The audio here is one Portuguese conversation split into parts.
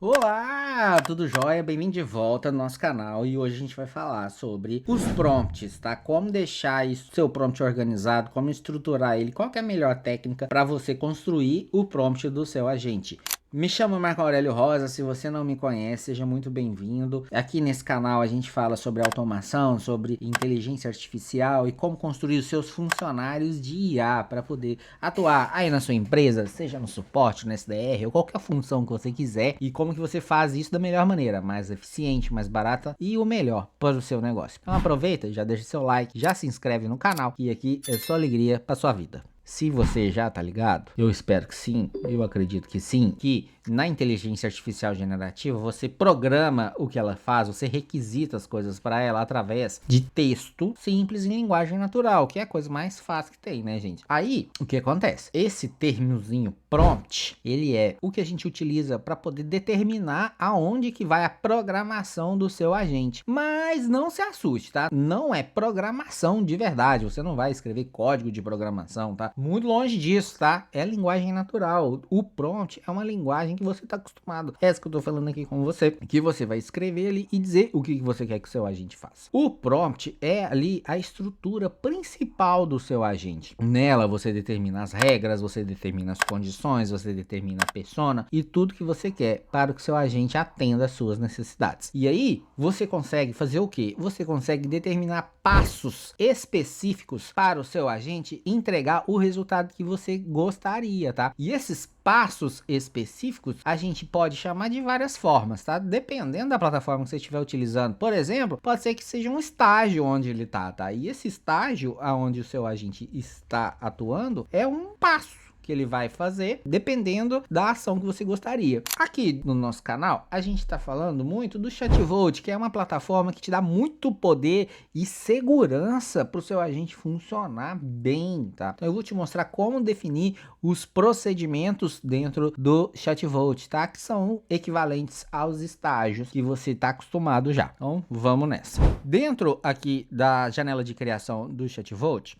Olá, tudo jóia? Bem-vindo de volta no nosso canal e hoje a gente vai falar sobre os prompts, tá? Como deixar isso, seu prompt organizado, como estruturar ele, qual que é a melhor técnica para você construir o prompt do seu agente. Me chamo Marco Aurélio Rosa, se você não me conhece, seja muito bem-vindo. Aqui nesse canal a gente fala sobre automação, sobre inteligência artificial e como construir os seus funcionários de IA para poder atuar aí na sua empresa, seja no suporte, no SDR ou qualquer função que você quiser e como que você faz isso da melhor maneira, mais eficiente, mais barata e o melhor para o seu negócio. Então aproveita, já deixa seu like, já se inscreve no canal e aqui é só alegria para sua vida. Se você já tá ligado, eu espero que sim, eu acredito que sim, que na inteligência artificial generativa você programa o que ela faz, você requisita as coisas para ela através de texto simples em linguagem natural, que é a coisa mais fácil que tem, né, gente? Aí, o que acontece? Esse terminozinho prompt, ele é o que a gente utiliza para poder determinar aonde que vai a programação do seu agente. Mas não se assuste, tá? Não é programação de verdade, você não vai escrever código de programação, tá? Muito longe disso, tá? É linguagem natural. O prompt é uma linguagem que você está acostumado. É essa que eu tô falando aqui com você. Que você vai escrever ali e dizer o que você quer que o seu agente faça. O prompt é ali a estrutura principal do seu agente. Nela você determina as regras, você determina as condições, você determina a persona e tudo que você quer para que o seu agente atenda às suas necessidades. E aí você consegue fazer o quê? Você consegue determinar passos específicos para o seu agente entregar o resultado que você gostaria, tá? E esses passos específicos a gente pode chamar de várias formas, tá? Dependendo da plataforma que você estiver utilizando. Por exemplo, pode ser que seja um estágio onde ele tá? E esse estágio aonde o seu agente está atuando é um passo que ele vai fazer, dependendo da ação que você gostaria. Aqui no nosso canal, a gente está falando muito do Chatvolt, que é uma plataforma que te dá muito poder e segurança para o seu agente funcionar bem, tá? Então eu vou te mostrar como definir os procedimentos dentro do Chatvolt, tá? Que são equivalentes aos estágios que você está acostumado já. Então vamos nessa. Dentro aqui da janela de criação do Chatvolt,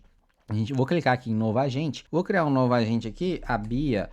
vou clicar aqui em novo agente, vou criar um novo agente aqui, a Bia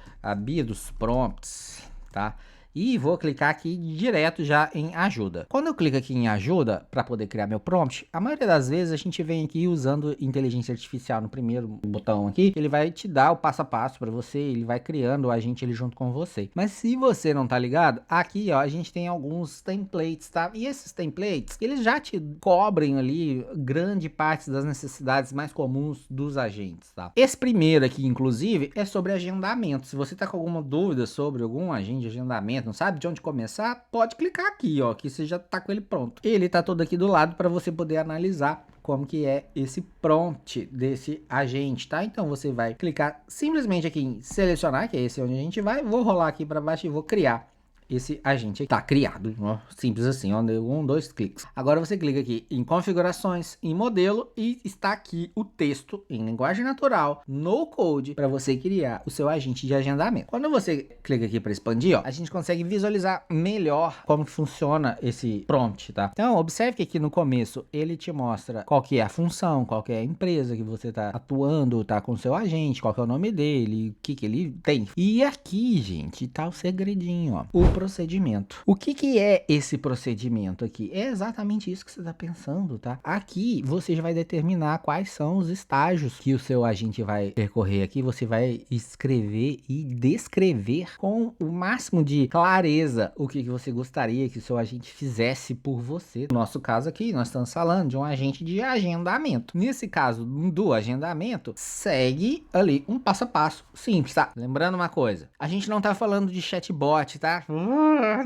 dos prompts, tá? E vou clicar aqui direto já em ajuda. Quando eu clico aqui em ajuda para poder criar meu prompt, a maioria das vezes a gente vem aqui usando inteligência artificial no primeiro botão aqui, ele vai te dar o passo a passo para você, ele vai criando o agente ele junto com você. Mas se você não tá ligado, aqui ó, a gente tem alguns templates, tá? E esses templates, eles já te cobrem ali grande parte das necessidades mais comuns dos agentes, tá? Esse primeiro aqui, inclusive, é sobre agendamento. Se você tá com alguma dúvida sobre algum agente de agendamento, não sabe de onde começar, pode clicar aqui, ó, que você já tá com ele pronto. Ele tá todo aqui do lado para você poder analisar como que é esse prompt desse agente, tá? Então você vai clicar simplesmente aqui em selecionar, que é esse onde a gente vai, vou rolar aqui para baixo e vou criar esse agente aqui. Tá criado, ó, simples assim, ó, deu 1, 2 cliques. Agora você clica aqui em configurações, em modelo e está aqui o texto em linguagem natural, no code, para você criar o seu agente de agendamento. Quando você clica aqui para expandir, ó, a gente consegue visualizar melhor como funciona esse prompt, tá? Então observe que aqui no começo ele te mostra qual que é a função, qual que é a empresa que você tá atuando, tá com o seu agente, qual que é o nome dele, o que que ele tem. E aqui, gente, tá o segredinho, ó. O procedimento. O que é esse procedimento aqui? É exatamente isso que você está pensando, tá? Aqui você já vai determinar quais são os estágios que o seu agente vai percorrer. Aqui você vai escrever e descrever com o máximo de clareza o que você gostaria que o seu agente fizesse por você. No nosso caso aqui, nós estamos falando de um agente de agendamento. Nesse caso do agendamento, segue ali um passo a passo simples, tá? Lembrando uma coisa, a gente não tá falando de chatbot, tá?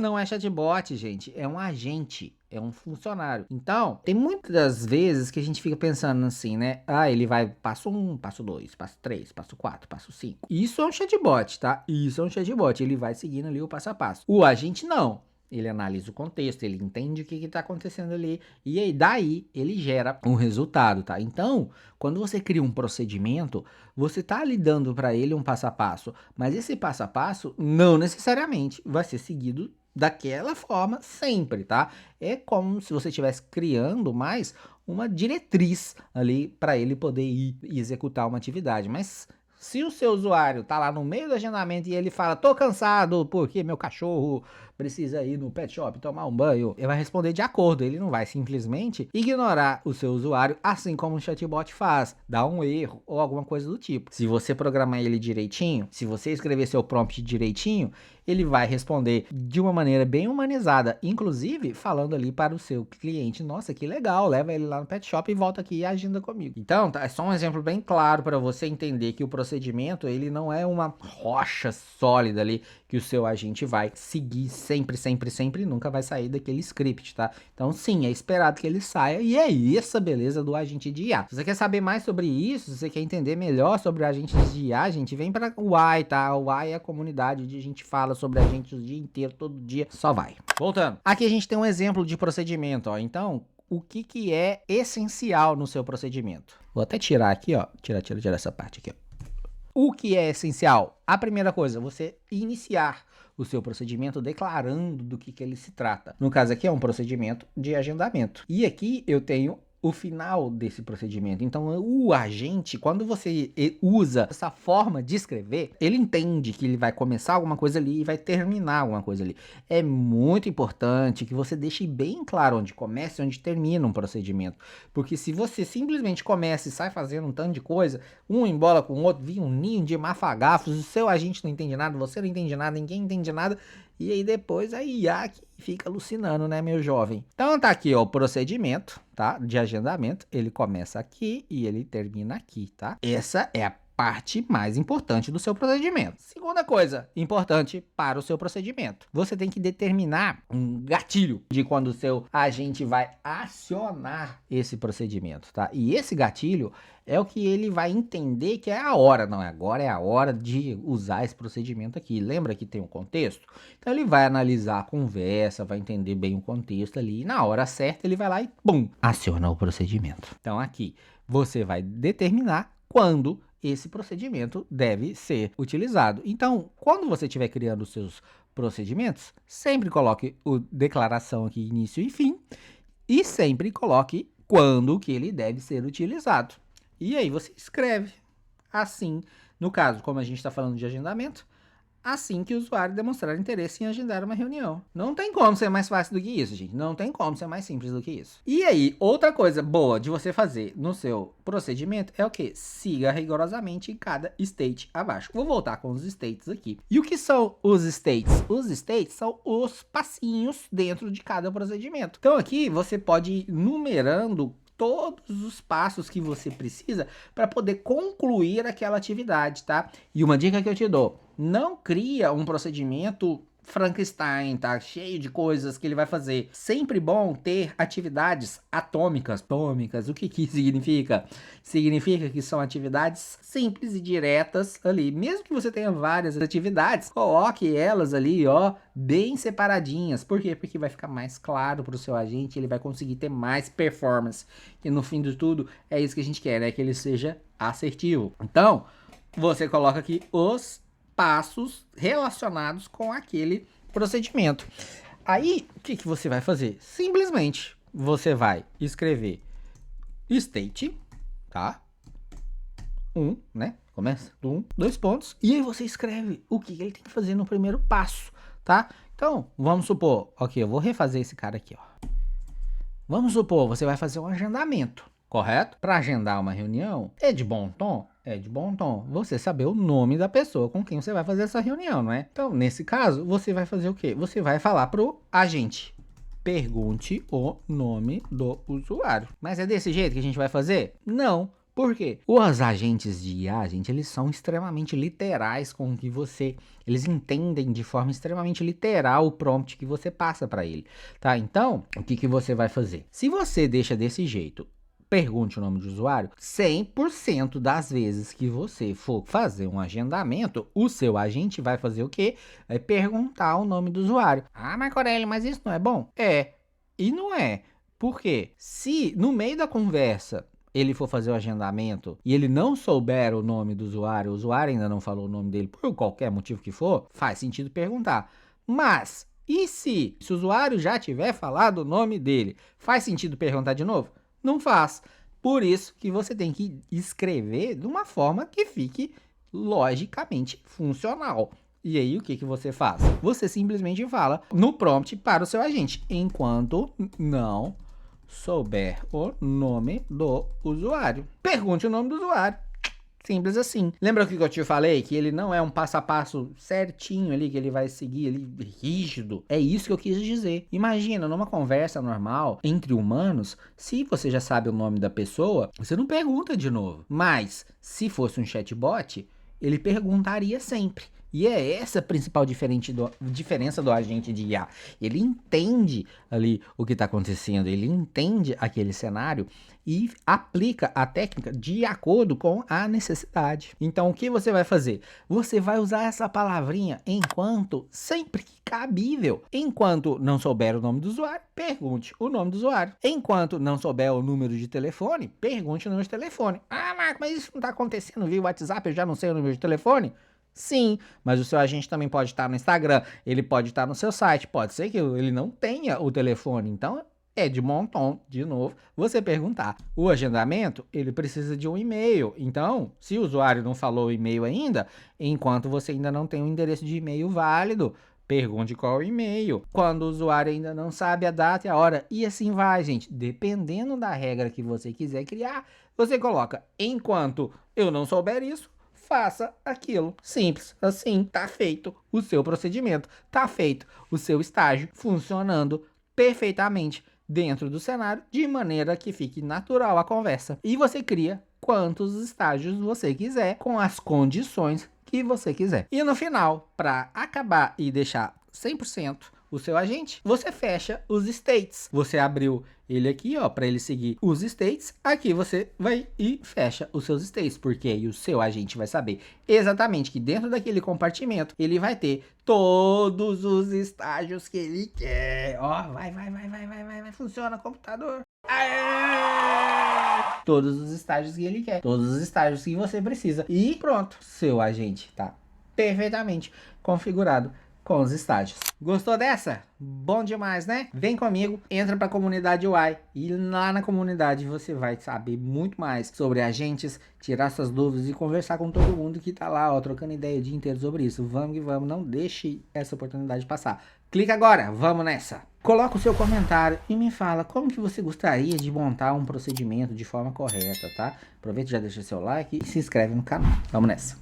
Não é chatbot, gente, é um agente, é um funcionário. Então, tem muitas vezes que a gente fica pensando assim, né? Ah, ele vai passo 1, passo 2, passo 3, passo 4, passo 5. Isso é um chatbot, tá? Isso é um chatbot, ele vai seguindo ali o passo a passo. O agente não. Ele analisa o contexto, ele entende o que está acontecendo ali e aí daí ele gera um resultado, tá? Então, quando você cria um procedimento, você está ali dando para ele um passo a passo, mas esse passo a passo não necessariamente vai ser seguido daquela forma sempre, tá? É como se você estivesse criando mais uma diretriz ali para ele poder ir e executar uma atividade, mas se o seu usuário tá lá no meio do agendamento e ele fala, tô cansado porque meu cachorro precisa ir no pet shop tomar um banho, ele vai responder de acordo, ele não vai simplesmente ignorar o seu usuário, assim como o chatbot faz, dar um erro ou alguma coisa do tipo. Se você programar ele direitinho, se você escrever seu prompt direitinho, ele vai responder de uma maneira bem humanizada, inclusive falando ali para o seu cliente, nossa, que legal, leva ele lá no pet shop e volta aqui e agenda comigo. Então, tá, é só um exemplo bem claro para você entender que o procedimento, ele não é uma rocha sólida ali que o seu agente vai seguir sempre, sempre, sempre, nunca vai sair daquele script, tá? Então, sim, é esperado que ele saia e é essa beleza do agente de IA. Se você quer saber mais sobre isso, se você quer entender melhor sobre agentes de IA, gente, vem para o AI, tá? O AI é a comunidade onde a gente fala sobre agentes o dia inteiro, todo dia, só vai. Voltando. Aqui a gente tem um exemplo de procedimento, ó. Então, o que é essencial no seu procedimento? Vou até tirar aqui, ó. Tira essa parte aqui, ó. O que é essencial? A primeira coisa, você iniciar o seu procedimento declarando do que ele se trata. No caso aqui é um procedimento de agendamento. E aqui eu tenho o final desse procedimento. Então, o agente, quando você usa essa forma de escrever, ele entende que ele vai começar alguma coisa ali e vai terminar alguma coisa ali. É muito importante que você deixe bem claro onde começa e onde termina um procedimento. Porque se você simplesmente começa e sai fazendo um tanto de coisa, um embola com o outro, vira um ninho de mafagafos, o seu agente não entende nada, você não entende nada, ninguém entende nada, e aí depois a IA que fica alucinando, né, meu jovem? Então tá aqui, ó, o procedimento, tá, de agendamento. Ele começa aqui e ele termina aqui, tá? Essa é a parte mais importante do seu procedimento. Segunda coisa importante para o seu procedimento. Você tem que determinar um gatilho de quando o seu agente vai acionar esse procedimento, tá? E esse gatilho é o que ele vai entender que é a hora, não é agora, é a hora de usar esse procedimento aqui. Lembra que tem um contexto? Então ele vai analisar a conversa, vai entender bem o contexto ali e na hora certa ele vai lá e pum, aciona o procedimento. Então aqui você vai determinar quando esse procedimento deve ser utilizado. Então, quando você estiver criando os seus procedimentos, sempre coloque a declaração aqui, início e fim, e sempre coloque quando que ele deve ser utilizado. E aí você escreve assim, no caso, como a gente está falando de agendamento, assim que o usuário demonstrar interesse em agendar uma reunião. Não tem como ser mais fácil do que isso, gente. Não tem como ser mais simples do que isso. E aí, outra coisa boa de você fazer no seu procedimento é o quê? Siga rigorosamente cada state abaixo. Vou voltar com os states aqui. E o que são os states? Os states são os passinhos dentro de cada procedimento. Então aqui você pode ir numerando todos os passos que você precisa para poder concluir aquela atividade, tá? E uma dica que eu te dou, não cria um procedimento Frankenstein, tá? Cheio de coisas que ele vai fazer. Sempre bom ter atividades atômicas. Atômicas, o que significa? Significa que são atividades simples e diretas ali. Mesmo que você tenha várias atividades, coloque elas ali, ó, bem separadinhas. Por quê? Porque vai ficar mais claro para o seu agente, ele vai conseguir ter mais performance. E no fim de tudo, é isso que a gente quer, né? Que ele seja assertivo. Então, você coloca aqui os passos relacionados com aquele procedimento. Aí, o que você vai fazer? Simplesmente, você vai escrever state, tá? Né? Começa, 2 pontos. E aí você escreve o que ele tem que fazer no primeiro passo, tá? Então, vamos supor, ok, eu vou refazer esse cara aqui, ó. Vamos supor, você vai fazer um agendamento, correto? Para agendar uma reunião, é de bom tom? É de bom tom você saber o nome da pessoa com quem você vai fazer essa reunião, não é? Então, nesse caso, você vai fazer o quê? Você vai falar pro agente: pergunte o nome do usuário. Mas é desse jeito que a gente vai fazer? Não. Por quê? Os agentes de IA, gente, eles são extremamente literais com o que você... Eles entendem de forma extremamente literal o prompt que você passa para ele, tá? Então, o que você vai fazer? Se você deixa desse jeito, pergunte o nome do usuário, 100% das vezes que você for fazer um agendamento, o seu agente vai fazer o quê? Vai perguntar o nome do usuário. Ah, Marco Aurélio, mas isso não é bom? É, e não é. Por quê? Se no meio da conversa ele for fazer o agendamento e ele não souber o nome do usuário, o usuário ainda não falou o nome dele por qualquer motivo que for, faz sentido perguntar. Mas, e se o usuário já tiver falado o nome dele, faz sentido perguntar de novo? Não faz. Por isso que você tem que escrever de uma forma que fique logicamente funcional. E aí, o que que você faz? Você simplesmente fala no prompt para o seu agente, enquanto não souber o nome do usuário. Pergunte o nome do usuário. Simples assim. Lembra o que eu te falei? Que ele não é um passo a passo certinho ali, que ele vai seguir ali, rígido. É isso que eu quis dizer. Imagina, numa conversa normal, entre humanos, se você já sabe o nome da pessoa, você não pergunta de novo. Mas, se fosse um chatbot, ele perguntaria sempre. E é essa a principal diferença do agente de IA. Ele entende ali o que está acontecendo, ele entende aquele cenário e aplica a técnica de acordo com a necessidade. Então, o que você vai fazer? Você vai usar essa palavrinha enquanto, sempre que cabível. Enquanto não souber o nome do usuário, pergunte o nome do usuário. Enquanto não souber o número de telefone, pergunte o número de telefone. Ah, Marco, mas isso não está acontecendo via WhatsApp, eu já não sei o número de telefone? Sim, mas o seu agente também pode estar no Instagram, ele pode estar no seu site, pode ser que ele não tenha o telefone, então é de bom tom, de novo, você perguntar. O agendamento, ele precisa de um e-mail, então, se o usuário não falou o e-mail ainda, enquanto você ainda não tem um endereço de e-mail válido, pergunte qual é o e-mail. Quando o usuário ainda não sabe a data e a hora, e assim vai, gente, dependendo da regra que você quiser criar, você coloca, enquanto eu não souber isso, faça aquilo. Simples, assim, tá feito o seu procedimento, tá feito o seu estágio funcionando perfeitamente dentro do cenário, de maneira que fique natural a conversa. E você cria quantos estágios você quiser, com as condições que você quiser. E no final, para acabar e deixar 100% o seu agente, você fecha os states. Você abriu ele aqui, ó, para ele seguir os states. Aqui você vai e fecha os seus states, porque aí o seu agente vai saber exatamente que dentro daquele compartimento ele vai ter todos os estágios que ele quer. Ó, vai, funciona computador. Aê! Todos os estágios que ele quer, todos os estágios que você precisa. E pronto, seu agente tá perfeitamente configurado com os estágios. Gostou dessa? Bom demais, né? Vem comigo, entra para a comunidade UI e lá na comunidade você vai saber muito mais sobre agentes, tirar suas dúvidas e conversar com todo mundo que tá lá, ó, trocando ideia o dia inteiro sobre isso. Vamos que vamos, não deixe essa oportunidade passar. Clica agora, vamos nessa! Coloca o seu comentário e me fala como que você gostaria de montar um procedimento de forma correta, tá? Aproveita e já deixa seu like e se inscreve no canal. Vamos nessa!